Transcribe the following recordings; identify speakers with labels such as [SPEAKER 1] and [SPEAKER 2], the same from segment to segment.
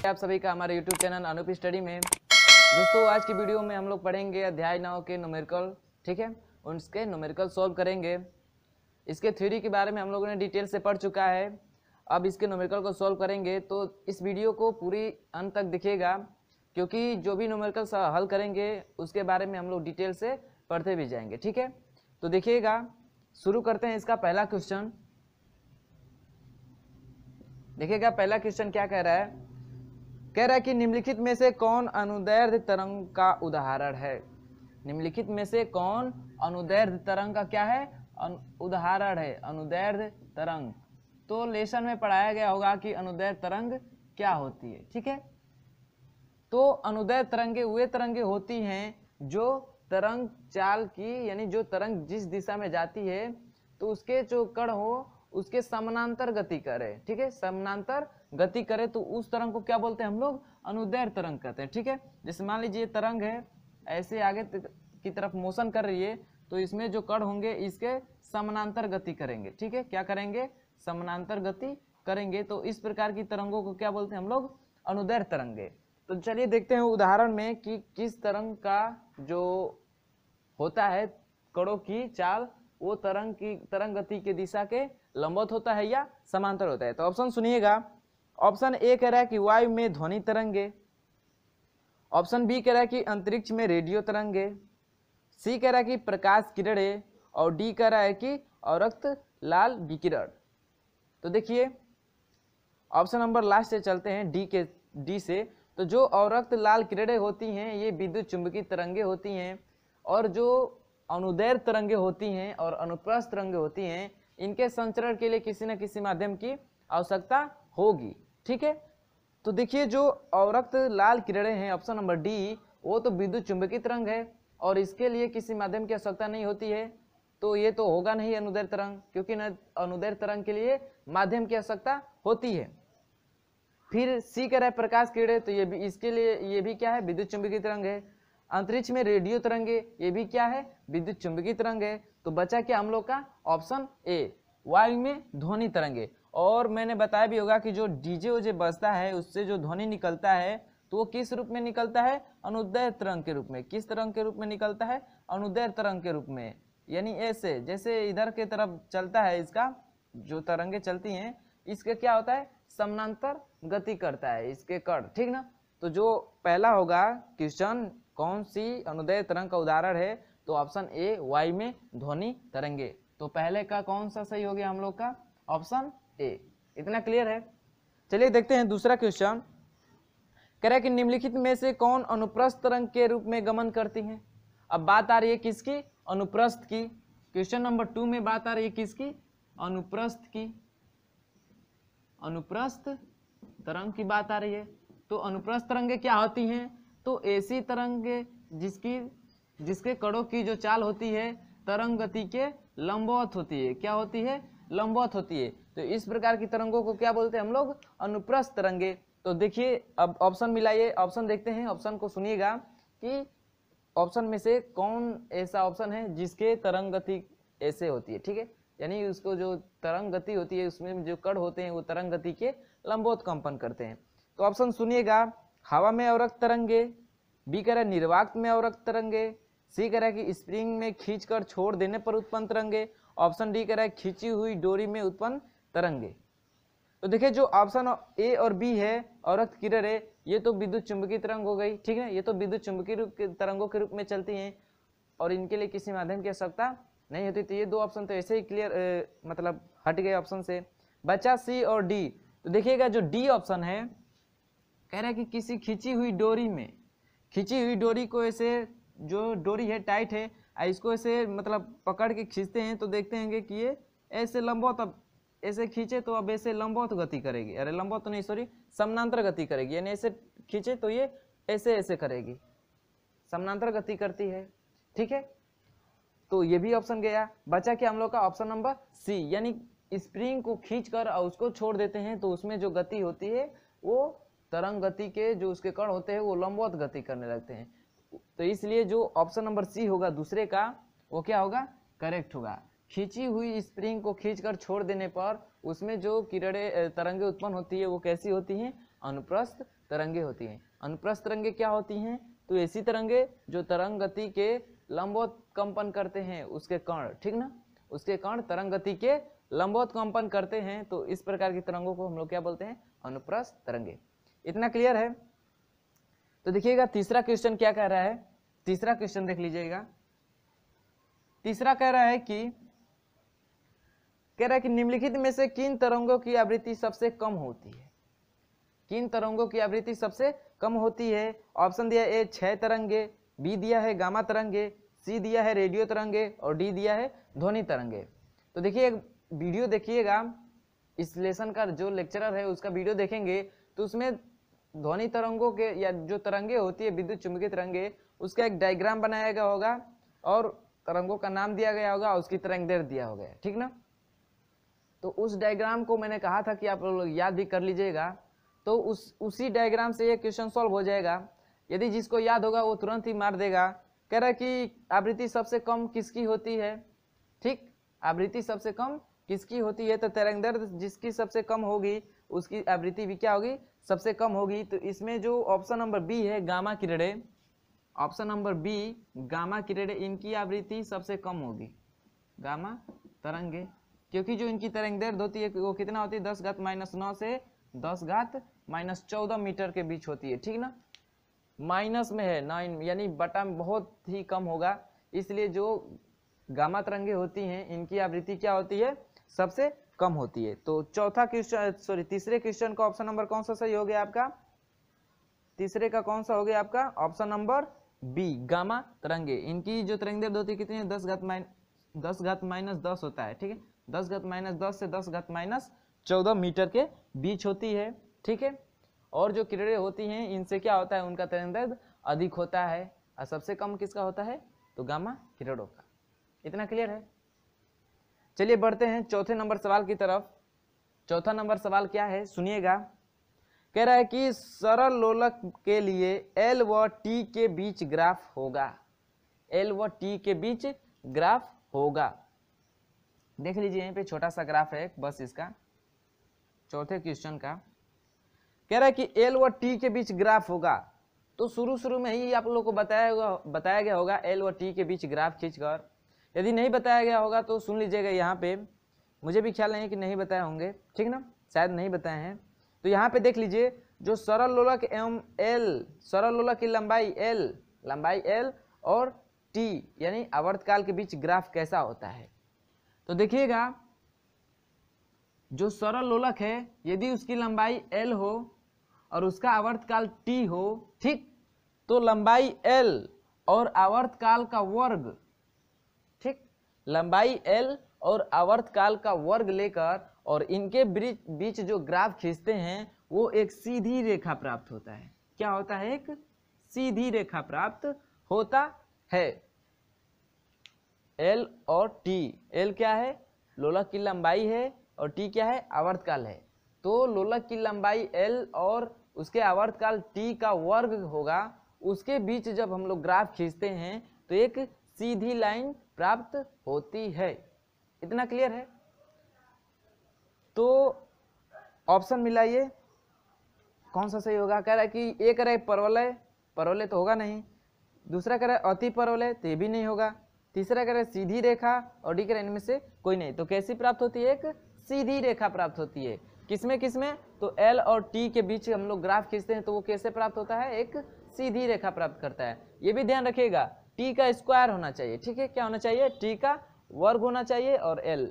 [SPEAKER 1] आप सभी का हमारे YouTube चैनल अनूप स्टडी में। दोस्तों आज की वीडियो में हम लोग पढ़ेंगे अध्याय 9 के न्यूमेरिकल, ठीक है, उसके न्यूमेरिकल सॉल्व करेंगे। इसके थ्योरी के बारे में हम लोगों ने डिटेल से पढ़ चुका है। अब इसके न्यूमेरिकल को सॉल्व करेंगे तो इस वीडियो को पूरी अंत तक दिखेगा, क्योंकि जो भी न्यूमेरिकल हल करेंगे उसके बारे में हम लोग डिटेल से पढ़ते भी जाएंगे, ठीक है। तो देखिएगा, शुरू करते हैं इसका पहला क्वेश्चन। देखिएगा पहला क्वेश्चन क्या कह रहा है। कह रहा है कि निम्नलिखित में से कौन अनुदैर्ध्य तरंग का उदाहरण है। निम्नलिखित में से कौन अनुदैर्ध्य तरंग का क्या है, उदाहरण है, अनुदैर्ध्य तरंग। तो लेसन में पढ़ाया गया होगा कि अनुदैर्ध्य तरंग क्या होती है, ठीक है। तो अनुदैर्ध्य तरंगे वे तरंगे होती हैं जो तरंग चाल की, यानी जो तरंग जिस दिशा में जाती है तो उसके जो कण हो उसके समानांतर गति करे, ठीक है, समानांतर गति करे तो उस तरंग को क्या बोलते हैं हम लोग, अनुदैर्ध्य तरंग कहते हैं, ठीक है। जैसे मान लीजिए तरंग है, ऐसे आगे की तरफ मोशन कर रही है, तो इसमें जो कण होंगे इसके समानांतर गति करेंगे, ठीक है, क्या करेंगे, समानांतर गति करेंगे। तो इस प्रकार की तरंगों को क्या बोलते हैं हम लोग, अनुदैर्ध्य तरंगे। तो चलिए देखते हैं उदाहरण में कि किस तरंग का जो होता है कणों की चाल, वो तरंग गति के दिशा के लंबवत होता है या समांतर होता है। तो ऑप्शन सुनिएगा। ऑप्शन ए कह रहा है कि वायु में ध्वनि तरंगे, ऑप्शन बी कह रहा है कि अंतरिक्ष में रेडियो तरंगे, सी कह रहा है कि प्रकाश किरणें, और डी कह रहा है कि अवरक्त लाल विकिरण। तो देखिए ऑप्शन नंबर लास्ट से चलते हैं, डी से। तो जो अवरक्त लाल किरणें होती हैं ये विद्युत चुंबकीय तरंगे होती हैं, और जो अनुदैर्ध्य तरंगे होती हैं और अनुप्रस्थ तरंगे होती हैं, इनके संचरण के लिए किसी न किसी माध्यम की आवश्यकता होगी, ठीक है। तो देखिए जो अवरक्त लाल किरणें हैं, ऑप्शन नंबर डी, वो तो विद्युत चुंबकीय तरंग है और इसके लिए किसी माध्यम की आवश्यकता नहीं होती है, तो ये तो होगा नहीं अनुदैर्ध्य तरंग, क्योंकि अनुदैर्ध्य तरंग के लिए माध्यम की आवश्यकता होती है। फिर सी कह रहा है प्रकाश किरणें, तो ये भी इसके लिए ये भी क्या है, विद्युत चुंबकीय तरंग है। अंतरिक्ष में रेडियो तरंगे, ये भी क्या है, विद्युत चुंबकीय तरंग है। तो बचा क्या हम लोग का, ऑप्शन ए, वायु में ध्वनि तरंगे। और मैंने बताया भी होगा कि जो डीजे ओजे बजता है उससे जो ध्वनि निकलता है तो वो किस रूप में निकलता है, अनुदैर्ध्य तरंग के रूप में। किस तरंग के रूप में निकलता है, अनुदैर्ध्य तरंग के रूप में। यानी ऐसे जैसे इधर के तरफ चलता है, इसका जो तरंगे चलती हैं इसके क्या होता है, समानांतर गति करता है इसके कण, ठीक ना। तो जो पहला होगा क्वेश्चन, कौन सी अनुदैर्ध्य तरंग का उदाहरण है, तो ऑप्शन ए, वायु में ध्वनि तरंगे। तो पहले का कौन सा सही हो गया हम लोग का, ऑप्शन ए। इतना क्लियर है। चलिए देखते हैं दूसरा क्वेश्चन। कह रहा है कि निम्नलिखित में से कौन अनुप्रस्थ तरंग के रूप में गमन करती है। अब बात आ रही है किसकी, अनुप्रस्थ की। क्वेश्चन नंबर 2 में बात आ रही है किसकी, अनुप्रस्थ की, अनुप्रस्थ तरंग की बात आ रही है। तो अनुप्रस्थ तरंगे क्या होती हैं, तो ऐसी तरंगे जिसके कणों की जो चाल होती है तरंग गति के लंबवत होती है। क्या होती है, लंबवत होती है। तो इस प्रकार की तरंगों को क्या बोलते हैं हम लोग, अनुप्रस्थ तरंगे। तो देखिए अब ऑप्शन मिलाइए, ऑप्शन देखते हैं, ऑप्शन को सुनिएगा कि ऑप्शन में से कौन ऐसा ऑप्शन है जिसके तरंग गति ऐसे होती है, ठीक है। यानी उसको जो तरंग गति होती है उसमें जो कण होते हैं वो तरंग गति के लंबवत कंपन करते हैं। तो ऑप्शन सुनिएगा। हवा में अवरक्त तरंगे, बी कह रहा है निर्वात में अवरक्त तरंगे, सी कह रहा है कि स्प्रिंग में खींचकर छोड़ देने पर उत्पन्न तरंगे, ऑप्शन डी कह रहा है खींची हुई डोरी में उत्पन्न तरंगे। तो देखिए जो ऑप्शन ए और बी है, अवरक्त किरणें, ये तो विद्युत चुंबकीय तरंग हो गई, ठीक है, ये तो विद्युत चुंबकीय तरंगों के रूप में चलती हैं और इनके लिए किसी माध्यम की आवश्यकता नहीं होती। तो ये दो ऑप्शन तो ऐसे ही क्लियर मतलब हट गए ऑप्शन से। बचा सी और डी। तो देखिएगा जो डी ऑप्शन है, कह रहा है कि किसी खींची हुई डोरी में, खींची हुई डोरी को ऐसे, जो डोरी है टाइट है, इसको ऐसे मतलब पकड़ के खींचते हैं तो देखते हैं कि ये ऐसे लंबवत, अब ऐसे खींचे तो अब ऐसे लंबवत गति करेगी, अरे लंबवत तो नहीं सॉरी, समानांतर गति करेगी। यानी ऐसे खींचे तो ये ऐसे ऐसे करेगी, समानांतर गति करती है, ठीक है। तो ये भी ऑप्शन गया। बचा क्या हम लोग का, ऑप्शन नंबर सी, यानी स्प्रिंग को खींचकर और उसको छोड़ देते हैं तो उसमें जो गति होती है वो तरंग गति के जो उसके कण होते हैं वो लंबवत गति करने लगते हैं। तो इसलिए जो ऑप्शन नंबर सी होगा दूसरे का, वो क्या होगा, करेक्ट होगा। खींची हुई स्प्रिंग को खींचकर छोड़ देने पर उसमें जो किरणें तरंगे उत्पन्न होती है वो कैसी होती हैं, अनुप्रस्थ तरंगे होती हैं। अनुप्रस्थ तरंगे क्या होती हैं? तो ऐसी तरंगे जो तरंग गति के लंबवत कंपन करते हैं, उसके कण, ठीक ना, उसके कण तरंग गति के लंबवत कंपन करते हैं। तो इस प्रकार की तरंगों को हम लोग क्या बोलते हैं? अनुप्रस्थ तरंगे। इतना क्लियर है? तो देखिएगा तीसरा क्वेश्चन क्या कह रहा है। तीसरा क्वेश्चन देख लीजिएगा। तीसरा कह रहा है कि निम्नलिखित में से किन तरंगों की आवृत्ति सबसे कम होती है? किन तरंगों की आवृत्ति सबसे कम होती है? ऑप्शन दिया है ए 6 तरंगे, बी दिया है गामा तरंगे, सी दिया है रेडियो तरंगे और डी दिया है ध्वनि तरंगे। तो देखिए एक वीडियो देखिएगा, इस लेसन का जो लेक्चरर है उसका वीडियो देखेंगे तो उसमें ध्वनि तरंगों के या जो तरंगे होती है विद्युत चुंबकीय तरंगे, उसका एक डायग्राम बनाया गया होगा और तरंगों का नाम दिया गया होगा, उसकी तरंगदैर्घ्य दिया होगा, ठीक ना। तो उस डायग्राम को मैंने कहा था कि आप लोग याद भी कर लीजिएगा। तो उसी डायग्राम से ये क्वेश्चन सॉल्व हो जाएगा। यदि जिसको याद होगा वो तुरंत ही मार देगा। कह रहा है कि आवृत्ति सबसे कम किसकी होती है? ठीक, आवृत्ति सबसे कम किसकी होती है? तो तरंगदैर्घ्य जिसकी सबसे कम होगी उसकी आवृत्ति भी क्या होगी? सबसे कम होगी। तो इसमें जो ऑप्शन नंबर बी है गामा किरणें, ऑप्शन नंबर बी गामा किरणें, इनकी आवृत्ति सबसे कम होगी, गामा तरंगे, क्योंकि जो इनकी तरंगदैर्घ्य होती है वो कितना होती है? 10⁻⁹ से 10⁻14 मीटर के बीच होती है, ठीक ना। माइनस में है 9, यानी बटा में बहुत ही कम होगा। इसलिए जो गामा तरंगे होती हैं इनकी आवृत्ति क्या होती है? सबसे कम होती है। तो चौथा क्वेश्चन, तीसरे क्वेश्चन का ऑप्शन नंबर कौन सा सही हो गया आपका? तीसरे का कौन सा हो गया आपका? ऑप्शन नंबर बी गामा तरंगे। इनकी जो तरंगदैर्घ्य होती है कितनी है? 10⁻10 होता है, ठीक है, 10⁻10 से 10⁻14 मीटर के बीच होती है, ठीक है। और जो किरणें होती हैं इनसे क्या होता है? उनका तरंगदैर्घ्य अधिक होता है। और सबसे कम किसका होता है? तो गामा किरणों का। इतना क्लियर है? चलिए बढ़ते हैं चौथे नंबर सवाल की तरफ। चौथा नंबर सवाल क्या है सुनिएगा। कह रहा है कि सरल लोलक के लिए L व T के बीच ग्राफ होगा। L व T के बीच ग्राफ होगा। देख लीजिए यहीं पे छोटा सा ग्राफ है बस इसका, चौथे क्वेश्चन का। कह रहा है कि L व T के बीच ग्राफ होगा। तो शुरू में ही आप लोगों को बताया गया होगा L व T के बीच ग्राफ खींचकर। यदि नहीं बताया गया होगा तो सुन लीजिएगा यहाँ पे, मुझे भी ख्याल नहीं है कि नहीं बताए होंगे, ठीक ना, शायद नहीं बताए हैं। तो यहाँ पे देख लीजिए जो सरल लोलक एवं L, सरल लोलक की लंबाई L और T यानी आवर्तकाल के बीच ग्राफ कैसा होता है। तो देखिएगा जो सरल लोलक है यदि उसकी लंबाई L हो और उसका आवर्तकाल T हो, ठीक, तो लंबाई L और आवर्तकाल का वर्ग, ठीक, लंबाई L और आवर्तकाल का वर्ग लेकर और इनके बीच जो ग्राफ खींचते हैं वो एक सीधी रेखा प्राप्त होता है। क्या होता है? एक सीधी रेखा प्राप्त होता है। L और T, L क्या है? लोलक की लंबाई है और T क्या है? आवर्तकाल है। तो लोलक की लंबाई L और उसके आवर्तकाल T का वर्ग होगा, उसके बीच जब हम लोग ग्राफ खींचते हैं तो एक सीधी लाइन प्राप्त होती है। इतना क्लियर है? तो ऑप्शन मिलाइए कौन सा सही होगा। कह रहा है कि एक कह रहा है परवलय तो होगा नहीं, दूसरा कह रहा है अति परवलय तो ये भी नहीं होगा, तीसरा कह रहा है सीधी रेखा और डी कह रहा है इनमें से कोई नहीं। तो कैसी प्राप्त होती है? एक सीधी रेखा प्राप्त होती है। किसमें? तो L और T के बीच हम लोग ग्राफ खींचते हैं तो वो कैसे प्राप्त होता है? एक सीधी रेखा प्राप्त करता है। ये भी ध्यान रखिएगा T का स्क्वायर होना चाहिए, ठीक है, क्या होना चाहिए? T का वर्ग होना चाहिए और L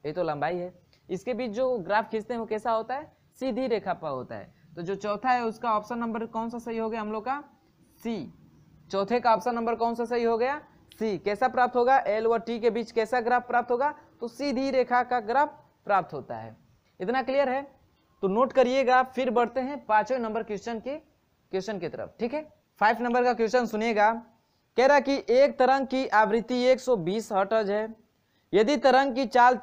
[SPEAKER 1] ये तो लंबाई है। इसके बीच जो ग्राफ खींचते हैं वो कैसा होता है? सीधी रेखा पर होता है। तो जो चौथा है उसका ऑप्शन नंबर कौन सा सही हो गया हम लोग का? सी। चौथे का ऑप्शन नंबर कौन सा सही हो गया? सी। कैसा प्राप्त होगा? L व T के बीच कैसा ग्राफ प्राप्त होगा? तो सीधी रेखा का ग्राफ प्राप्त होता है। इतना क्लियर है? तो नोट करिएगा। फिर बढ़ते हैं 5वें नंबर क्वेश्चन की तरफ, ठीक है। 5 नंबर का क्वेश्चन सुनिएगा। कह रहा कि एक तरंग की आवृत्ति 120 हर्ट्ज है। यदि तरंग की चाल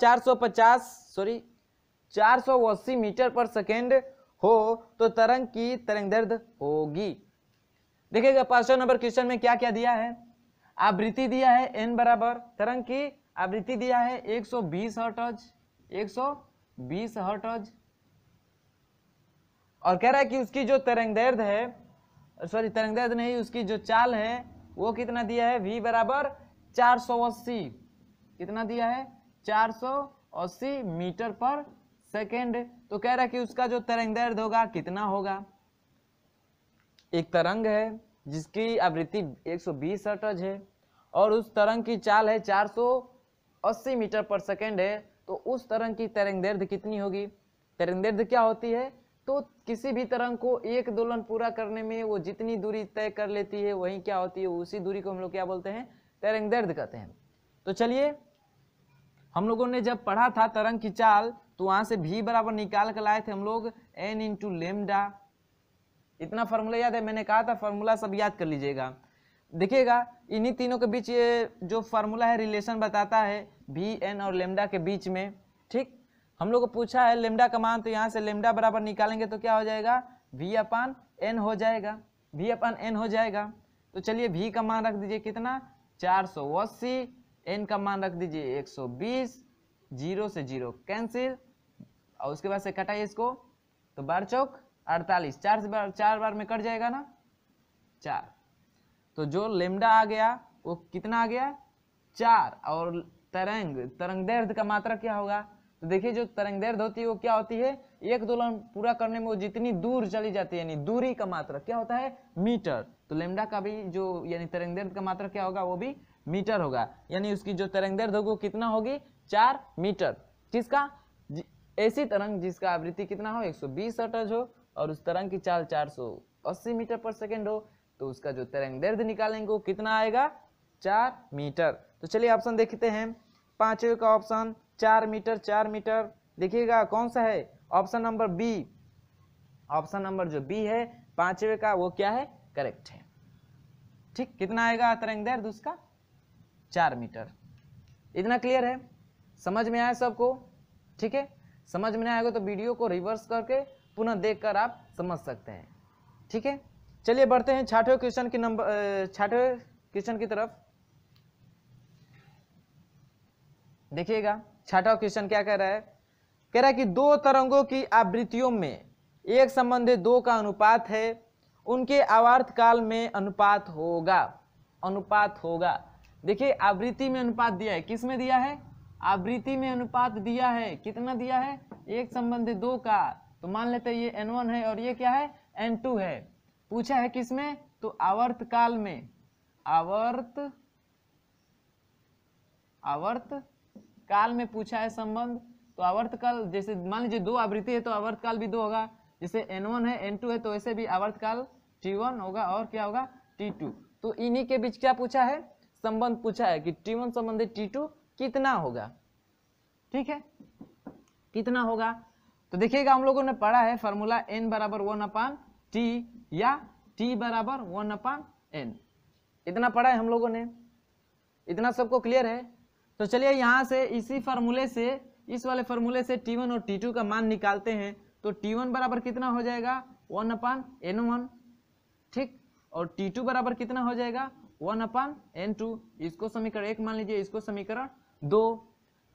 [SPEAKER 1] 480 मीटर पर सेकेंड हो तो तरंग की तरंगदैर्घ्य होगी। देखिएगा 5वें नंबर क्वेश्चन में क्या क्या दिया है। आवृत्ति दिया है n बराबर, तरंग की आवृत्ति दिया है 120 हर्ट्ज, 120 हर्ट्ज, और कह रहा है कि उसकी जो तरंगदैर्घ्य है, सॉरी तरंगदैर्घ्य नहीं, उसकी जो चाल है वो कितना दिया है, v बराबर 480, कितना दिया है 480 मीटर पर सेकेंड। तो कह रहा है कि उसका जो तरंगदैर्घ्य होगा कितना होगा। एक तरंग है जिसकी आवृत्ति 120 हर्ट्ज है और उस तरंग की चाल है 480 मीटर पर सेकेंड है, तो उस तरंग की तरंगदैर्घ्य कितनी होगी। तरंगदैर्घ्य क्या होती है, तो किसी भी तरंग को एक दोलन पूरा करने में वो जितनी दूरी तय कर लेती है वही क्या होती है, उसी दूरी को हम लोग क्या बोलते हैं, तरंगदैर्घ्य कहते हैं। तो चलिए हम लोगों ने जब पढ़ा था तरंग की चाल तो वहां से v बराबर निकाल कर लाए थे हम लोग n इंटू लेमडा। इतना फार्मूला याद है, मैंने कहा था फार्मूला सब याद कर लीजिएगा। देखिएगा इन्हीं तीनों के बीच ये जो फार्मूला है रिलेशन बताता है वी एन और लेमडा के बीच में। ठीक, हम लोग को पूछा है लेमडा का मान, तो यहाँ से लेमडा बराबर निकालेंगे तो क्या हो जाएगा, v अपान एन हो जाएगा, v अपान एन हो जाएगा। तो चलिए v का मान रख दीजिए कितना 480, n का मान रख दीजिए 120, 0 से 0 कैंसिल और उसके बाद से कटाइए इसको, तो बार चौक 48, 4 बार में कट जाएगा ना 4। तो जो लेमडा आ गया वो कितना आ गया 4, और तरंगदैर्घ्य का मात्रा क्या होगा, तो देखिए जो तरंगदैर्घ्य होती है वो क्या होती है, एक दोलन पूरा करने में वो जितनी दूर चली जाती है यानी दूरी का मात्रा क्या होता है मीटर। तो लेमडा का भी जो यानी तरंगदैर्घ्य का मात्रा क्या होगा, वो भी मीटर होगा, यानी उसकी जो तरंगदैर्घ्य होगी वो कितना होगी 4 मीटर। किसका, ऐसी तरंग जिसका आवृत्ति कितना हो 120 हर्ट्ज हो और उस तरंग की चाल 480 मीटर पर सेकेंड हो, तो उसका जो तरंगदैर्घ्य निकालेंगे वो कितना आएगा 4 मीटर। तो चलिए ऑप्शन देखते हैं, पांचवें का ऑप्शन 4 मीटर, 4 मीटर। देखिएगा कौन सा है, option number B, option number जो बी है पांचवें का वो क्या है, करेक्ट है। ठीक, कितना आएगा तरंगदैर्घ्य उसका 4 मीटर। इतना क्लियर है, समझ में आया सबको। ठीक है, समझ में नहीं आएगा तो वीडियो को रिवर्स करके पुनः देखकर आप समझ सकते हैं। ठीक है, चलिए बढ़ते हैं छठवें क्वेश्चन की छठवें क्वेश्चन की तरफ। देखिएगा छठा क्वेश्चन क्या कह रहा है, कह रहा है कि दो तरंगों की आवृत्तियों में एक संबंधित 2 का अनुपात है, उनके आवर्त काल में अनुपात होगा, अनुपात होगा। देखिए आवृत्ति में अनुपात दिया है, किस में दिया है, आवृत्ति में अनुपात दिया है, कितना दिया है, एक संबंधित 2 का। तो मान लेते हैं ये n1 है और ये क्या है n2 है। पूछा है किसमें, तो आवर्त काल में, आवर्त काल में पूछा है संबंध। तो आवर्त काल जैसे मान लीजिए 2 आवृत्ति है तो आवर्त काल भी 2 होगा, जैसे n1 है n2 है तो ऐसे भी आवर्त काल t1 होगा और क्या होगा t2। तो इन्हीं के बीच क्या पूछा है, संबंध पूछा है कि t1 संबंधित t2 कितना होगा। ठीक है, कितना होगा। तो देखिएगा हम लोगों ने पढ़ा है फॉर्मूला n बराबर 1/t या t बराबर 1/n, इतना पढ़ा है हम लोगों ने, इतना सबको क्लियर है। तो चलिए यहाँ से इसी फार्मूले से, इस वाले फार्मूले से t1 और t2 का मान निकालते हैं। तो t1 बराबर कितना हो जाएगा 1/n1, ठीक, और t2 बराबर कितना हो जाएगा 1/n2। इसको समीकरण 1 मान लीजिए, इसको समीकरण 2।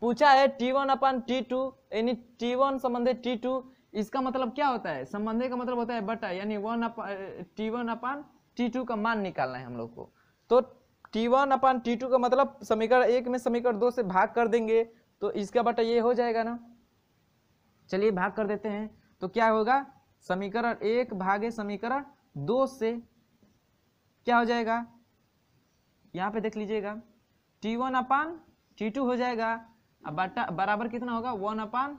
[SPEAKER 1] पूछा है t1/t2 यानी t1 संबंधित t2, इसका मतलब क्या होता है, संबंध का मतलब होता है बटा, यानी t1/t2 का मान निकालना है हम लोग को। तो t1/t2 का मतलब समीकरण 1 में समीकरण 2 से भाग कर देंगे तो इसका बटा ये हो जाएगा ना। चलिए भाग कर देते हैं, तो क्या होगा, समीकरण 1 भागे समीकरण 2 से क्या हो जाएगा, यहाँ पे देख लीजिएगा t1/t2 हो जाएगा, अब बटा बराबर कितना होगा 1/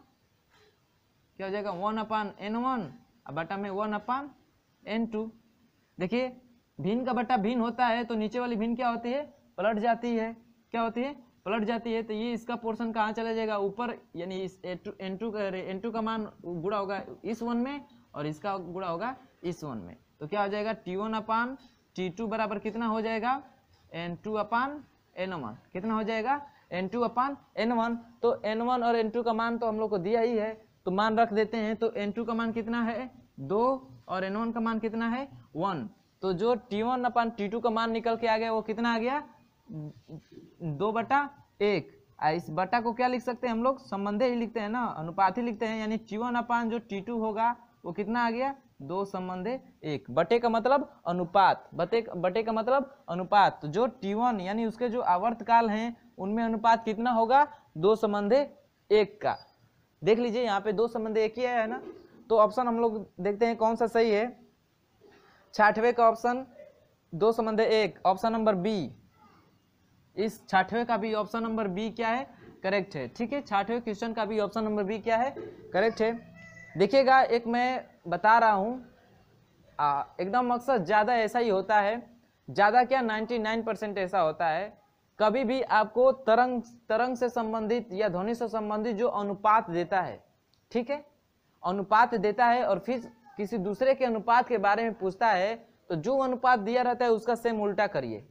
[SPEAKER 1] क्या हो जाएगा 1/n1, अब बटा में 1/n2। देखिए भिन्न का बटा भिन्न होता है तो नीचे वाली भिन्न क्या होती है, पलट जाती है, क्या होती है, पलट जाती है। तो ये इसका पोर्शन कहाँ चला जाएगा, ऊपर, यानी इस n2 का मान गुणा होगा इस 1 में और इसका गुणा होगा इस 1 में। तो क्या हो जाएगा t1/t2 बराबर कितना हो जाएगा n2/n1, कितना हो जाएगा n2/n1। तो n1 और n2 का मान तो हम लोग को दिया ही है, तो मान रख देते हैं। तो n2 का मान कितना है 2 और n1 का मान कितना है 1। तो जो t1/t2 का मान निकल के आ गया वो कितना आ गया 2/1। इस बटा को क्या लिख सकते हैं हम लोग, संबंध ही लिखते हैं ना, अनुपात ही लिखते हैं, यानी t1 जो t2 होगा वो कितना आ गया 2:1। बटे का मतलब अनुपात, बटे का मतलब अनुपात। तो जो T1 यानी उसके जो आवर्तकाल हैं उनमें अनुपात कितना होगा 2:1 का। देख लीजिए यहाँ पे 2:1 ही है ना। तो ऑप्शन हम लोग देखते हैं कौन सा सही है। 6वें का ऑप्शन 2:1, ऑप्शन नंबर बी। इस 6वें का भी ऑप्शन नंबर बी क्या है, करेक्ट है। ठीक है, 6वें क्वेश्चन का भी ऑप्शन नंबर बी क्या है, करेक्ट है। देखिएगा, एक मैं बता रहा हूँ, एकदम मकसद ज़्यादा ऐसा ही होता है, ज़्यादा क्या 99% ऐसा होता है। कभी भी आपको तरंग से संबंधित या ध्वनि से संबंधित जो अनुपात देता है, ठीक है, अनुपात देता है और फिर किसी दूसरे के अनुपात के बारे में पूछता है, तो जो अनुपात दिया रहता है उसका सेम उल्टा करिए।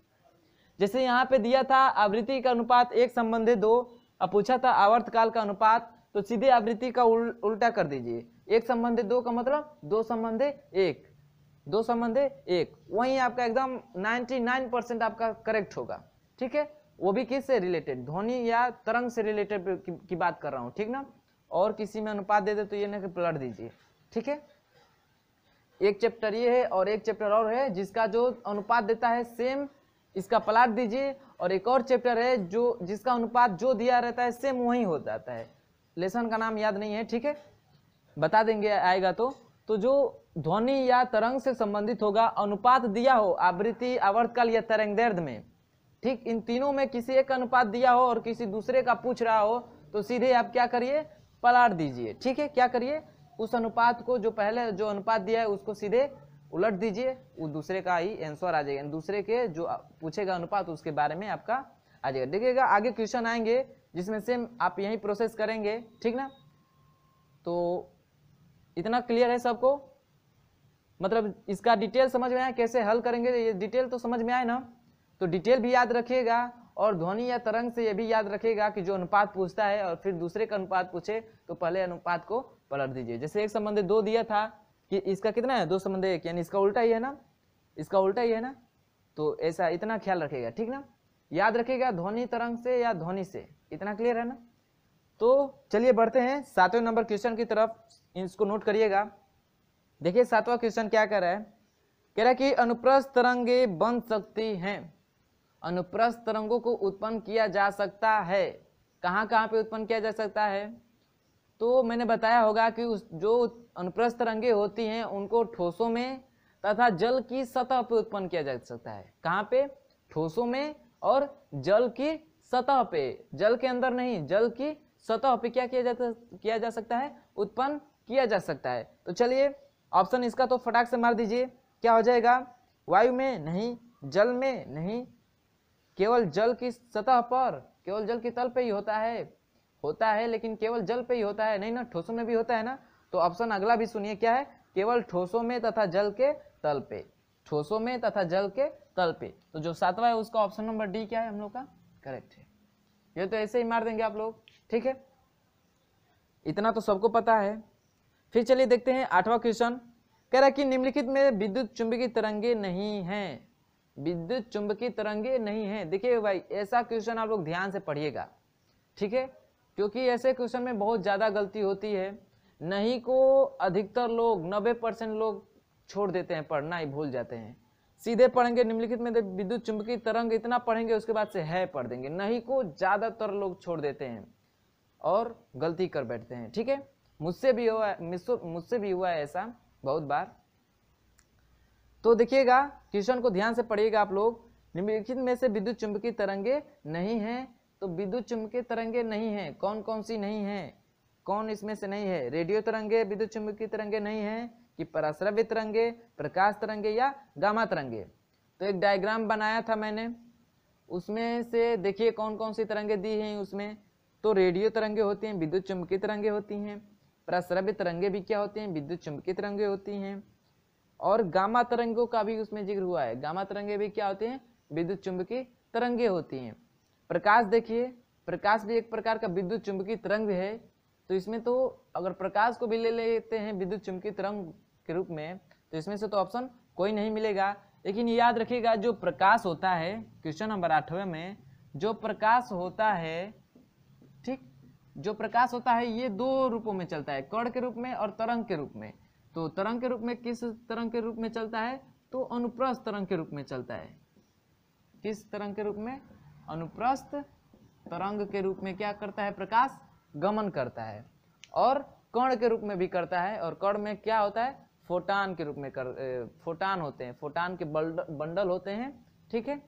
[SPEAKER 1] जैसे यहाँ पे दिया था आवृत्ति का अनुपात 1:2, अब पूछा था आवर्तकाल का अनुपात, तो सीधे आवृत्ति का उल्टा कर दीजिए। 1:2 का मतलब 2:1, 2:1। वहीं आपका एकदम 99% आपका करेक्ट होगा। ठीक है, वो भी किससे रिलेटेड, ध्वनि या तरंग से रिलेटेड की बात कर रहा हूँ, ठीक ना। और किसी में अनुपात दे दे तो ये ना कि पलट दीजिए। ठीक है, एक चैप्टर ये है और एक चैप्टर और है जिसका जो अनुपात देता है सेम इसका पलट दीजिए, और एक और चैप्टर है जो जिसका अनुपात जो दिया रहता है सेम वही हो जाता है। लेसन का नाम याद नहीं है, ठीक है, बता देंगे आएगा तो जो ध्वनि या तरंग से संबंधित होगा, अनुपात दिया हो आवृत्ति, आवर्तकाल या तरंगदैर्ध्य में, ठीक, इन तीनों में किसी एक अनुपात दिया हो और किसी दूसरे का पूछ रहा हो, तो सीधे आप क्या करिए, पलट दीजिए। ठीक है, क्या करिए, उस अनुपात को जो पहले जो अनुपात दिया है उसको सीधे उलट दीजिए, वो दूसरे का ही आंसर आ जाएगा। दूसरे के जो पूछेगा अनुपात उसके बारे में आपका आ जाएगा। देखिएगा, आगे क्वेश्चन आएंगे जिसमें सेम आप यही प्रोसेस करेंगे, ठीक ना। तो इतना क्लियर है सबको, मतलब इसका डिटेल समझ में आया, कैसे हल करेंगे ये डिटेल तो समझ में आए ना। तो डिटेल भी याद रखिएगा और ध्वनि या तरंग से ये भी याद रखिएगा कि जो अनुपात पूछता है और फिर दूसरे का अनुपात पूछे तो पहले अनुपात को पलट दीजिए। जैसे 1:2 दिया था कि इसका कितना है 2:1, यानी इसका उल्टा ही है ना, इसका उल्टा ही है ना। तो ऐसा इतना ख्याल रखिएगा, ठीक ना, याद रखिएगा ध्वनि तरंग से या ध्वनि से, इतना क्लियर है ना। तो चलिए बढ़ते हैं 7वें नंबर क्वेश्चन की तरफ, इसको नोट करिएगा। देखिए 7वां क्वेश्चन क्या कह रहा है, कह रहा है कि अनुप्रस्थ तरंगे बन सकती हैं, अनुप्रस्थ तरंगों को उत्पन्न किया जा सकता है। कहाँ कहाँ पे उत्पन्न किया जा सकता है, तो मैंने बताया होगा कि उस जो अनुप्रस्थ तरंगे होती हैं उनको ठोसों में तथा जल की सतह पे उत्पन्न किया जा सकता है। कहाँ पे, ठोसों में और जल की सतह पे, जल के अंदर नहीं, जल की सतह पे क्या किया जा सकता है, उत्पन्न किया जा सकता है। तो चलिए ऑप्शन इसका तो फटाक से मार दीजिए, क्या हो जाएगा, वायु में नहीं, जल में नहीं, केवल जल की सतह पर, केवल जल की तल पे ही होता है, लेकिन केवल जल पे ही होता है, नहीं ना, ठोसों में भी होता है ना। तो ऑप्शन अगला भी सुनिए, क्या है, केवल ठोसों में तथा जल के तल पे, ठोसों में तथा जल के तल पे। तो जो 7वां है उसका ऑप्शन नंबर डी क्या है हम लोग का, करेक्ट है। ये तो ऐसे ही मार देंगे आप लोग, ठीक है, इतना तो सबको पता है। फिर चलिए देखते हैं 8वां क्वेश्चन, कह रहा है कि निम्नलिखित में विद्युत चुंबकीय तरंगे नहीं हैं, विद्युत चुंबकीय तरंगे नहीं हैं। देखिए भाई, ऐसा क्वेश्चन आप लोग ध्यान से पढ़िएगा, ठीक है, क्योंकि ऐसे क्वेश्चन में बहुत ज़्यादा गलती होती है। नहीं को अधिकतर लोग 90% लोग छोड़ देते हैं, पढ़ना ही भूल जाते हैं, सीधे पढ़ेंगे निम्नलिखित में विद्युत चुंबकीय तरंग, इतना पढ़ेंगे उसके बाद से है पढ़ देंगे। नहीं को ज़्यादातर लोग छोड़ देते हैं और गलती कर बैठते हैं, ठीक है, मुझसे भी हुआ है ऐसा बहुत बार। तो देखिएगा, क्वेश्चन को ध्यान से पढ़िएगा आप लोग। निम्नलिखित में से विद्युत चुंबकीय तरंगे नहीं हैं, तो विद्युत चुंबकीय तरंगे नहीं हैं, कौन कौन सी नहीं हैं, कौन इसमें से नहीं है, रेडियो तरंगे विद्युत चुंबकीय तरंगे नहीं हैं, कि पराश्रव्य तरंगे, प्रकाश तरंगे या गामा तरंगे। तो एक डायग्राम बनाया था मैंने, उसमें से देखिए कौन कौन सी तरंगे दी हैं उसमें। तो रेडियो तरंगे होती हैं, विद्युत चुंबकीय तरंगे होती हैं, पराश्रव्य तरंगे भी क्या होती हैं, विद्युत चुंबकीय तरंगे होती हैं, और गामा तरंगों का भी उसमें जिक्र हुआ है, गामा तरंगे भी क्या होते हैं, विद्युत चुंबकीय तरंगे होती हैं। प्रकाश देखिए, प्रकाश भी एक प्रकार का विद्युत चुंबकीय तरंग है। तो इसमें तो अगर प्रकाश को भी ले लेते हैं विद्युत चुंबकीय तरंग के रूप में, तो इसमें से तो ऑप्शन कोई नहीं मिलेगा। लेकिन याद रखिएगा, जो प्रकाश होता है, क्वेश्चन नंबर 8वें में जो प्रकाश होता है, ठीक, जो प्रकाश होता है ये दो रूपों में चलता है, कण के रूप में और तरंग के रूप में। तो तरंग के रूप में किस तरंग के रूप में चलता है? तो अनुप्रस्थ तरंग के रूप में चलता है। किस तरंग के रूप में? अनुप्रस्थ तरंग के रूप में क्या करता है? प्रकाश गमन करता है। और कण के रूप में भी करता है। और कण में क्या होता है? फोटान के रूप में फोटान होते हैं, फोटान के बंडल होते हैं। ठीक है,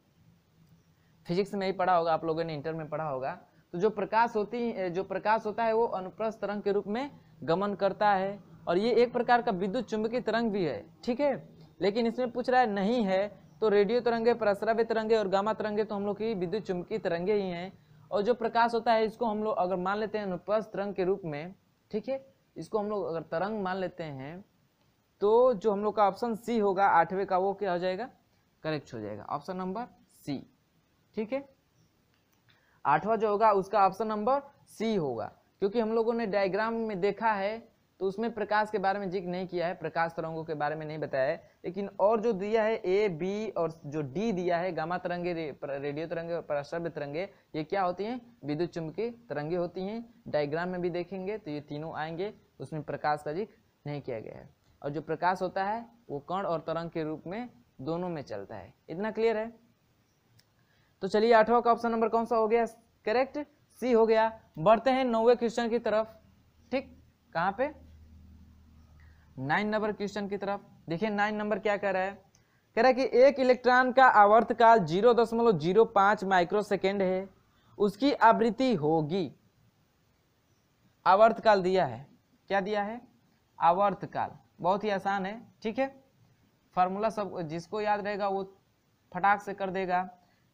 [SPEAKER 1] फिजिक्स में ही पढ़ा होगा आप लोगों ने, इंटर में पढ़ा होगा। तो जो प्रकाश होता है वो अनुप्रस्थ तरंग के रूप में गमन करता है। और ये एक प्रकार का विद्युत चुंबकीय तरंग भी है। ठीक है, लेकिन इसमें पूछ रहा है नहीं है तो रेडियो तरंगे, प्रस्राव्य तरंगे और गामा तरंगे तो हम लोग की विद्युत चुंबकीय तरंगे ही हैं। और जो प्रकाश होता है इसको हम लोग अगर मान लेते हैं अनुप्रस्थ तरंग के रूप में, ठीक है, इसको हम लोग अगर तरंग मान लेते हैं तो जो हम लोग का ऑप्शन सी होगा 8वें का, वो क्या हो जाएगा? करेक्ट हो जाएगा, ऑप्शन नंबर सी। ठीक है, 8वां जो होगा उसका ऑप्शन नंबर सी होगा, क्योंकि हम लोगों ने डायग्राम में देखा है तो उसमें प्रकाश के बारे में जिक्र नहीं किया है, प्रकाश तरंगों के बारे में नहीं बताया है। लेकिन और जो दिया है ए, बी और जो डी दिया है, गामा तरंगे, रेडियो तरंगे और प्रस्राव्य तरंगे, ये क्या होती हैं? विद्युत चुंबकीय तरंगे होती हैं। डायग्राम में भी देखेंगे तो ये तीनों आएंगे, उसमें प्रकाश का जिक्र नहीं किया गया है। और जो प्रकाश होता है वो कण और तरंग के रूप में दोनों में चलता है। इतना क्लियर है? तो चलिए 8वां का ऑप्शन नंबर कौन सा हो गया? करेक्ट, सी हो गया। बढ़ते हैं 9वें क्वेश्चन की तरफ। ठीक, कहाँ पे? 9 नंबर क्वेश्चन की तरफ। देखिए 9 नंबर क्या कह रहा है? कह रहा है कि एक इलेक्ट्रॉन का आवर्तकाल 0.05 माइक्रोसेकेंड है, उसकी आवृत्ति होगी। आवर्तकाल दिया है, क्या दिया है? आवर्तकाल। बहुत ही आसान है। ठीक है, फार्मूला सब जिसको याद रहेगा वो फटाक से कर देगा।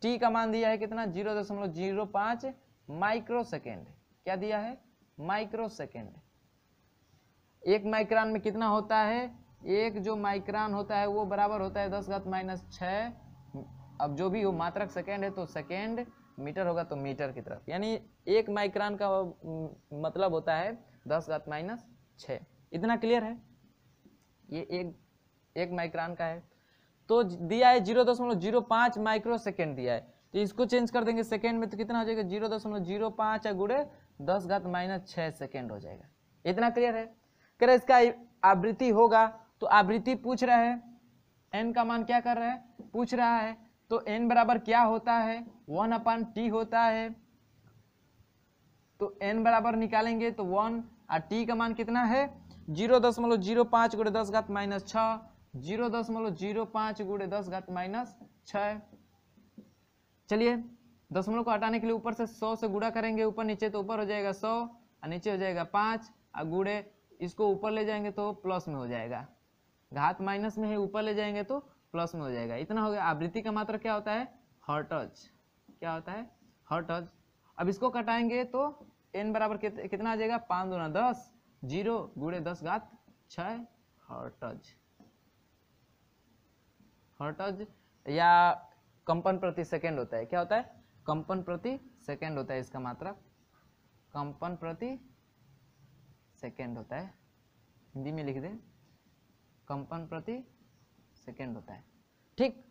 [SPEAKER 1] टी का मान दिया है कितना? 0.05 माइक्रोसेकेंड। क्या दिया है? माइक्रोसेकेंड। एक माइक्रोन में कितना होता है? एक जो माइक्रोन होता है वो बराबर होता है 10⁻⁶। अब जो भी हो, मात्रक सेकेंड है तो सेकेंड, मीटर होगा तो मीटर की तरफ, यानी एक माइक्रोन का मतलब होता है 10⁻⁶। इतना क्लियर है? ये एक माइक्रोन का है। तो दिया है 0.05 माइक्रोसेकेंड दिया है, तो इसको चेंज कर देंगे सेकेंड में तो कितना हो जाएगा? 0.05 गुणे 10⁻⁶ सेकेंड हो जाएगा। इतना क्लियर है? कह रहे इसका आवृत्ति होगा, तो आवृत्ति पूछ रहा है, n का मान क्या कर रहा है? पूछ रहा है। तो n बराबर क्या होता है? 1/t होता है। तो n बराबर निकालेंगे तो 1 और t का मान कितना है? 0.05 गुणे 10⁻⁶। 0.05 गुणे 10⁻⁶। चलिए दशमलव को हटाने के लिए ऊपर से 100 से गुणा करेंगे, ऊपर नीचे तो ऊपर हो जाएगा 100 और नीचे हो जाएगा 5 और गुणे इसको ऊपर ले जाएंगे तो प्लस में हो जाएगा, घात माइनस में है, ऊपर ले जाएंगे तो प्लस में हो जाएगा। इतना हो गया। आवृत्ति का मात्रा क्या होता है? हर्ट्ज। क्या होता है? हर्ट्ज। अब इसको कटाएंगे तो n बराबर कितना आ जाएगा? 5 दूना 10, 0 गुणे 10⁻⁶ हर्ट्ज। हर्ट्ज या कंपन प्रति सेकेंड होता है। क्या होता है? कंपन प्रति सेकेंड होता है इसका मात्रा, कंपन प्रति सेकेंड होता है। हिंदी में लिख दें, कंपन प्रति सेकेंड होता है। ठीक,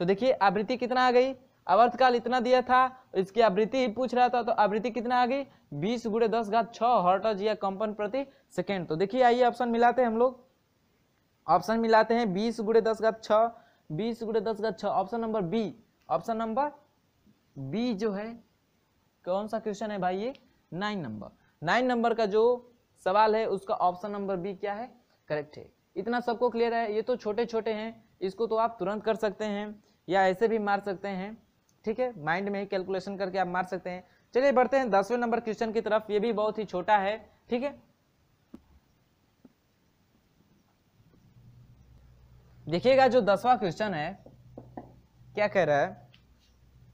[SPEAKER 1] तो देखिए आवृत्ति कितना आ गई? आवर्तकाल इतना दिया था, इसकी आवृत्ति ही पूछ रहा था, तो आवृत्ति कितना आ गई? 20 गुणे 10⁻⁶ हर्ट्ज या कंपन प्रति सेकेंड। तो देखिए आइए ऑप्शन मिलाते हैं हम लोग, ऑप्शन मिलाते हैं। 20 गुणे 10⁻⁶, 20 गुणे 10⁻⁶, option number B. Option number B जो है कौन सा क्वेश्चन है भाई? ये 9 नंबर। 9 नंबर का जो सवाल है उसका ऑप्शन नंबर बी क्या है? करेक्ट है। इतना सबको क्लियर है? ये तो छोटे छोटे हैं, इसको तो आप तुरंत कर सकते हैं या ऐसे भी मार सकते हैं। ठीक है, माइंड में ही कैलकुलेशन करके आप मार सकते हैं। चलिए बढ़ते हैं 10वें नंबर क्वेश्चन की तरफ। ये भी बहुत ही छोटा है। ठीक है, देखिएगा जो 10वां क्वेश्चन है क्या कह रहा है?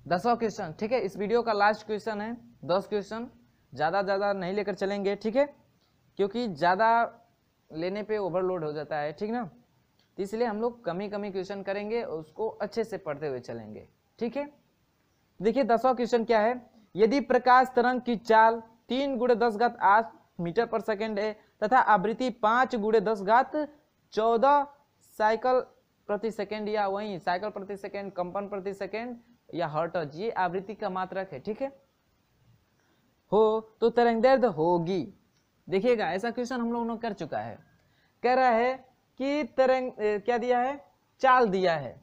[SPEAKER 1] 10वां क्वेश्चन, ठीक है, इस वीडियो का लास्ट क्वेश्चन है। 10 क्वेश्चन ज्यादा नहीं लेकर चलेंगे, ठीक है, क्योंकि ज्यादा लेने पे ओवरलोड हो जाता है, ठीक ना, तो इसलिए हम लोग कम ही क्वेश्चन करेंगे, उसको अच्छे से पढ़ते हुए चलेंगे। ठीक है, देखिए 10वां क्वेश्चन क्या है? यदि प्रकाश तरंग की चाल 3 गुणे 10⁸ मीटर पर सेकेंड है तथा आवृत्ति 5 गुणे 10⁻14 साइकिल प्रति सेकेंड, या वही साइकिल प्रति सेकेंड, कंपन प्रति सेकेंड या हर्ट्ज, ये आवृत्ति का मात्रक है। ठीक है, हो तो तरंगदैर्घ्य होगी। देखिएगा ऐसा क्वेश्चन हम लोगों ने कर चुका है। कह रहा है कि तरंग क्या दिया है, चाल दिया है,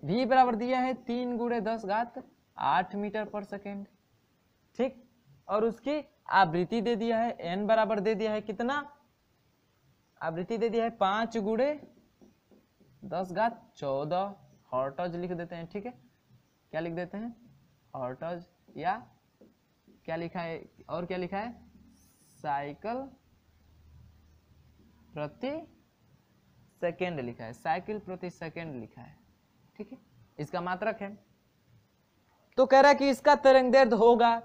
[SPEAKER 1] v बराबर दिया है 3 × 10⁸ मीटर पर सेकेंड, ठीक। और उसकी आवृत्ति दे दिया है, n बराबर दे दिया है कितना, आवृत्ति दे दिया है 5 × 10⁻14 हर्ट्ज लिख देते हैं, ठीक है। क्या लिख देते हैं, हर्ट्ज, या क्या लिखा है, और क्या लिखा है, साइकिल प्रति सेकेंड लिखा है, साइकिल प्रति सेकेंड लिखा है, ठीक है। इसका मात्रक है। तो कह रहा है कि इसका तरंगदैर्घ्य होगा,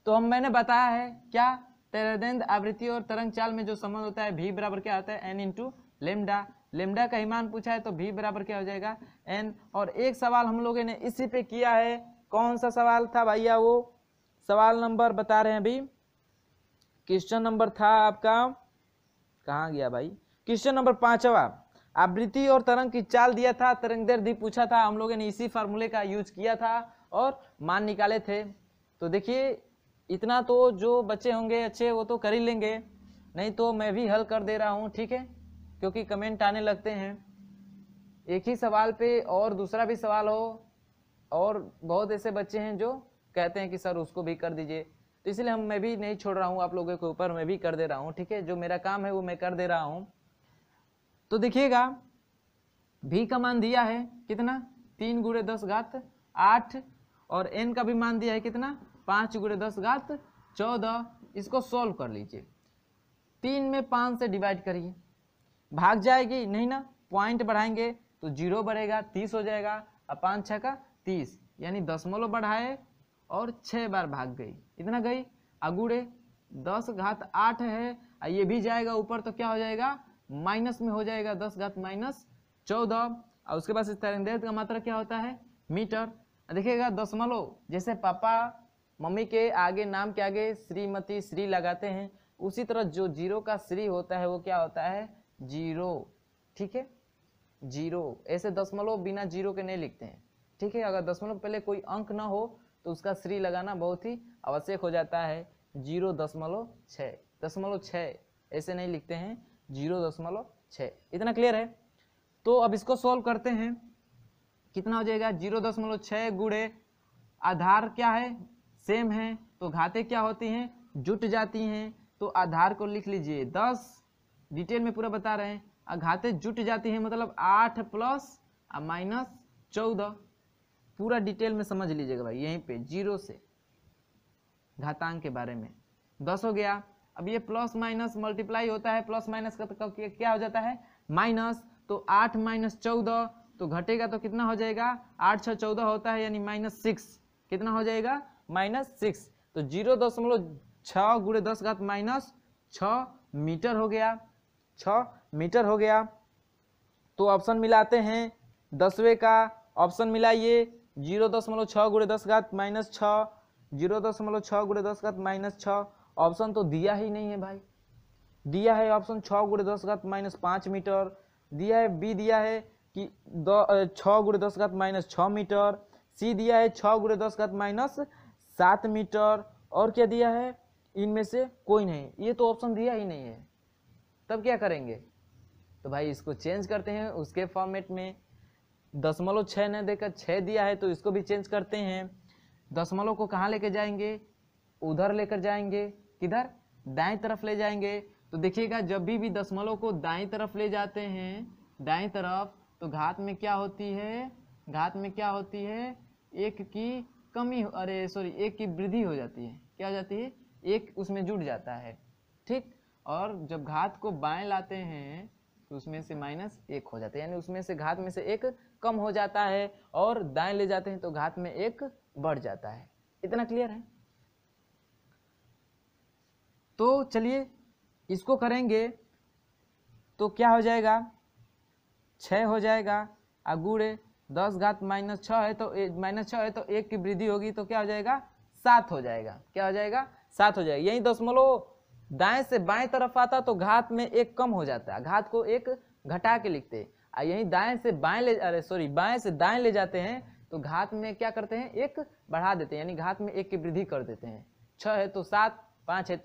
[SPEAKER 1] तो मैंने बताया है क्या, तरंगदैर्घ्य आवृत्ति और तरंग चाल में जो संबंध होता है v बराबर क्या होता है, n × लेमडा। लेमडा का ही मान पूछा है तो v बराबर क्या हो जाएगा, n। और एक सवाल हम लोगों ने इसी पे किया है, कौन सा सवाल था भैया, वो सवाल नंबर बता रहे हैं अभी, क्वेश्चन नंबर था आपका, कहाँ गया भाई, क्वेश्चन नंबर 5वां, आवृत्ति और तरंग की चाल दिया था, तरंगदैर्घ्य पूछा था, हम लोगों ने इसी फार्मूले का यूज किया था और मान निकाले थे। तो देखिए इतना तो जो बच्चे होंगे अच्छे वो तो कर ही लेंगे, नहीं तो मैं भी हल कर दे रहा हूँ, ठीक है, क्योंकि कमेंट आने लगते हैं एक ही सवाल पे और दूसरा भी सवाल हो, और बहुत ऐसे बच्चे हैं जो कहते हैं कि सर उसको भी कर दीजिए, तो इसलिए मैं भी नहीं छोड़ रहा हूँ आप लोगों के ऊपर, मैं भी कर दे रहा हूँ, ठीक है, जो मेरा काम है वो मैं कर दे रहा हूँ। तो देखिएगा v का मान दिया है कितना, 3 × 10⁸, और n का भी मान दिया है कितना, 5 × 10⁻14। इसको सॉल्व कर लीजिए, 3 में 5 से डिवाइड करिए, भाग जाएगी नहीं ना, पॉइंट बढ़ाएंगे तो 0 बढ़ेगा, 30 हो जाएगा, अब 5 6 का 30, यानी दशमलव बढ़ाए और 6 बार भाग गई, इतना गई, अगुड़े 10⁸ है, ये भी जाएगा ऊपर तो क्या हो जाएगा, माइनस में हो जाएगा 10⁻14। और उसके बाद इस तरंगदैर्घ्य का मात्रा क्या होता है, मीटर। देखिएगा दशमलव, जैसे पापा मम्मी के आगे, नाम के आगे श्रीमती श्री लगाते हैं, उसी तरह जो जीरो का श्री होता है वो क्या होता है, जीरो, ठीक है, जीरो। ऐसे दशमलव बिना जीरो के नहीं लिखते हैं, ठीक है। अगर दशमलव पहले कोई अंक ना हो तो उसका श्री लगाना बहुत ही आवश्यक हो जाता है, 0.6, 0.6 ऐसे नहीं लिखते हैं, 0.6। इतना क्लियर है। तो अब इसको सॉल्व करते हैं, कितना हो जाएगा, 0.6 गुणे आधार क्या है, सेम है, तो घातें क्या होती हैं, जुट जाती हैं, तो आधार को लिख लीजिए 10, डिटेल में पूरा बता रहे हैं, घातें जुट जाती हैं मतलब 8 प्लस -14, पूरा डिटेल में समझ लीजिएगा भाई, यहीं पे 0 से घातांक के बारे में। 10 हो गया, अब ये प्लस माइनस मल्टीप्लाई होता है, प्लस माइनस का तो क्या हो जाता है, माइनस, तो 8 - 14 तो घटेगा तो कितना हो जाएगा, 8 6 14 होता है, यानी -6, कितना हो जाएगा, -6, तो 0.6 गुणे 10⁻- 6 मीटर हो गया, 6 मीटर हो गया। तो ऑप्शन मिलाते हैं, 10वें का ऑप्शन मिलाइए, 0.6 गुणे 10⁻-6, 0.6 गुणे 10⁻-6, ऑप्शन तो दिया ही नहीं है भाई, दिया है ऑप्शन 6 गुणे 10⁻-5 मीटर, दिया है बी दिया है कि 6 गुणे 10⁻-6 मीटर, सी दिया है 6 गुणे 10⁻-7 मीटर, और क्या दिया है, इनमें से कोई नहीं, ये तो ऑप्शन दिया ही नहीं है। तब क्या करेंगे, तो भाई इसको चेंज करते हैं उसके फॉर्मेट में, 0.6 न देकर 6 दिया है तो इसको भी चेंज करते हैं। दशमलव को कहाँ लेके जाएंगे, उधर लेकर जाएंगे, किधर, दाएं तरफ ले जाएंगे। तो देखिएगा जब भी दशमलव को दाएं तरफ ले जाते हैं, दाएं तरफ, तो घात में क्या होती है, घात में क्या होती है, एक की कमी, अरे सॉरी, एक की वृद्धि हो जाती है, क्या हो जाती है, एक उसमें जुड़ जाता है, ठीक। और जब घात को बाएं लाते हैं तो उसमें से -1 हो जाता है, यानी उसमें से घात में से 1 कम हो जाता है, और दाएं ले जाते हैं तो घात में 1 बढ़ जाता है। इतना क्लियर है। तो चलिए इसको करेंगे तो क्या हो जाएगा, 6 हो जाएगा, अगुड़े 10⁻-6 है तो -6 है तो 1 की वृद्धि होगी तो क्या हो जाएगा, 7 हो जाएगा, क्या हो जाएगा, 7 हो जाएगा। यही दशमलव दाएं से बाएं तरफ आता तो घात में 1 कम हो जाता है, घात को 1 घटा के लिखते, यही दाएं से बाएं ले, अरे सॉरी, बाएं से दाएं ले जाते हैं तो घात में क्या करते हैं, 1 बढ़ा देते हैं, यानी घात में 1 की वृद्धि कर देते हैं। 6 है तो 7, 5 है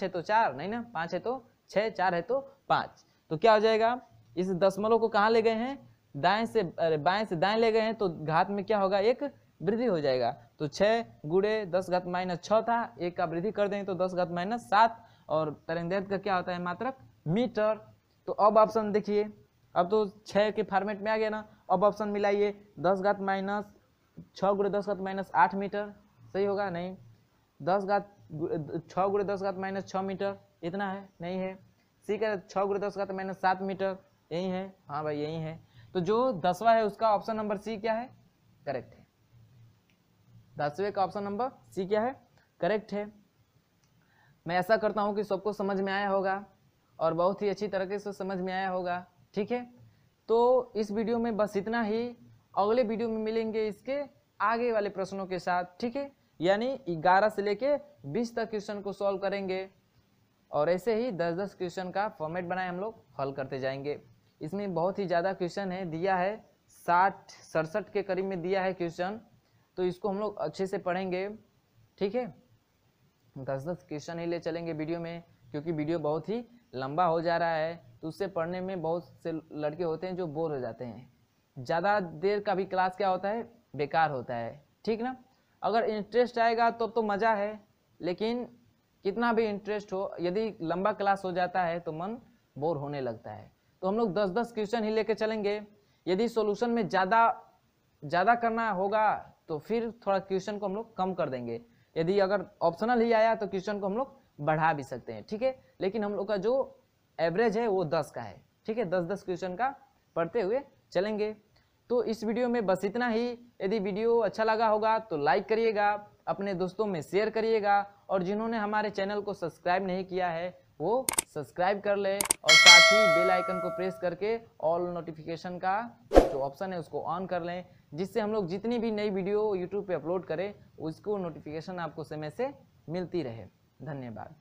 [SPEAKER 1] तो 4 नहीं ना, 5 है तो 6, 4 है तो 5, तो क्या हो जाएगा, इस दशमलव को कहाँ ले गए हैं, दाएं से बाएं से दाएं ले गए हैं, तो घात में क्या होगा, एक वृद्धि हो जाएगा। तो 6 गुणे 10 घात माइनस 6 था, एक का वृद्धि कर देंगे तो 10 घात माइनस 7, और तरंगदैर्घ्य का क्या होता है, मात्रक मीटर। तो अब ऑप्शन देखिए, अब तो 6 के फॉर्मेट में आ गया ना, अब ऑप्शन मिलाइए, 10 घात माइनस 6 गुणे 10 घात माइनस 8 मीटर, सही होगा, नहीं। 6 गुणे 10 घात माइनस 6 मीटर, इतना है, नहीं है। सी का 6 गुणे 10 घात माइनस 7 मीटर, यही है, हाँ भाई यही है। तो जो 10वां है उसका ऑप्शन नंबर सी क्या है, करेक्ट है। 10वें का ऑप्शन नंबर सी क्या है, करेक्ट है। मैं ऐसा करता हूं कि सबको समझ में आया होगा और बहुत ही अच्छी तरीके से समझ में आया होगा, ठीक है। तो इस वीडियो में बस इतना ही, अगले वीडियो में मिलेंगे इसके आगे वाले प्रश्नों के साथ, ठीक है। यानी 11 से लेके 20 तक क्वेश्चन को सॉल्व करेंगे, और ऐसे ही 10-10 क्वेश्चन का फॉर्मेट बनाए हम लोग हल करते जाएंगे। इसमें बहुत ही ज़्यादा क्वेश्चन है, दिया है 60-67 के करीब में दिया है क्वेश्चन, तो इसको हम लोग अच्छे से पढ़ेंगे, ठीक है। 10-10 क्वेश्चन ही ले चलेंगे वीडियो में, क्योंकि वीडियो बहुत ही लंबा हो जा रहा है, तो उससे पढ़ने में बहुत से लड़के होते हैं जो बोर हो जाते हैं। ज़्यादा देर का भी क्लास क्या होता है, बेकार होता है, ठीक ना। अगर इंटरेस्ट आएगा तो मज़ा है, लेकिन कितना भी इंटरेस्ट हो, यदि लंबा क्लास हो जाता है तो मन बोर होने लगता है। तो हम लोग 10-10 क्वेश्चन ही लेके चलेंगे। यदि सॉल्यूशन में ज़्यादा करना होगा तो फिर थोड़ा क्वेश्चन को हम लोग कम कर देंगे। यदि अगर ऑप्शनल ही आया तो क्वेश्चन को हम लोग बढ़ा भी सकते हैं, ठीक है। लेकिन हम लोग का जो एवरेज है वो 10 का है, ठीक है। 10-10 क्वेश्चन का पढ़ते हुए चलेंगे। तो इस वीडियो में बस इतना ही। यदि वीडियो अच्छा लगा होगा तो लाइक करिएगा, अपने दोस्तों में शेयर करिएगा, और जिन्होंने हमारे चैनल को सब्सक्राइब नहीं किया है वो सब्सक्राइब कर ले, और साथ ही बेल आइकन को प्रेस करके ऑल नोटिफिकेशन का जो ऑप्शन है उसको ऑन कर लें, जिससे हम लोग जितनी भी नई वीडियो यूट्यूब पे अपलोड करें उसको नोटिफिकेशन आपको समय से मिलती रहे। धन्यवाद।